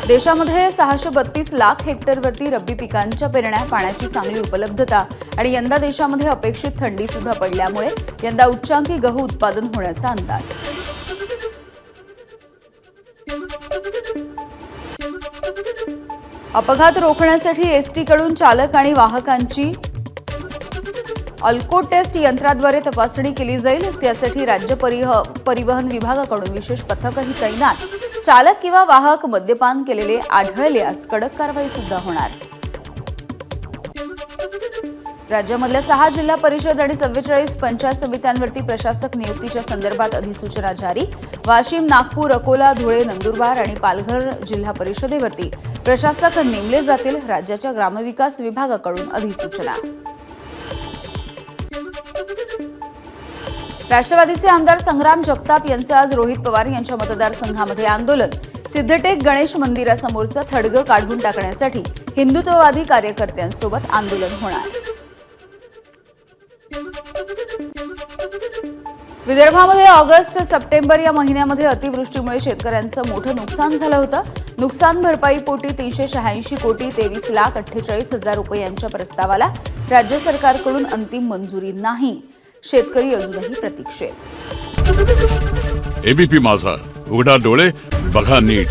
देशामध्ये 632 लाख हेक्टरवरती रब्बी पिकांच्या पेरण्या, पाण्याची चांगली उपलब्धता आणि यंदा देशामध्ये अपेक्षित थंडी सुद्धा पडल्यामुळे यंदा उच्चांकी गहू उत्पादन होण्याचा अंदाज। अपघात रोखण्यासाठी एसटीकडून चालक आणि वाहकांची अल्को टेस्ट यंत्राद्वारे तपासणी केली जाईल। त्यासाठी राज्य परिवहन विभागाकडून विशेष पथकही तैनात। चालक किंवा वाहक मद्यपान केलेले आढळल्यास कडक कारवाई सुद्धा होणार। राज्यामधल्या 6 जिल्हा परिषद आणि 44 पंचायत समित्यांवरती प्रशासक नियुक्तीच्या संदर्भात अधिसूचना जारी। वाशिम, नागपूर, अकोला, धुळे, नंदुरबार आणि पालघर जिल्हा परिषदेवरती प्रशासक नेमले जातील। राज्याच्या ग्रामविकास विभागाकडून अधिसूचना। राष्ट्रवादीचे आमदार संग्राम जगताप यांचं आज रोहित पवार यांच्या मतदारसंघामध्ये आंदोलन। सिद्धटेक गणेश मंदिरासमोरचं थडगं काढून टाकण्यासाठी हिंदुत्ववादी कार्यकर्त्यांसोबत आंदोलन होणार। विदर्भामध्ये ऑगस्ट सप्टेंबर या महिन्यामध्ये अतिवृष्टीमुळे शेतकऱ्यांचं मोठं नुकसान झालं होतं। नुकसान भरपाईपोटी 386 कोटी 23,48,000 रुपयांच्या प्रस्तावाला राज्य सरकारकडून अंतिम मंजुरी नाही। शेतकरी अजूनही प्रतीक्षेत। एबीपी माझा, उघडा डोळे बघा नीट।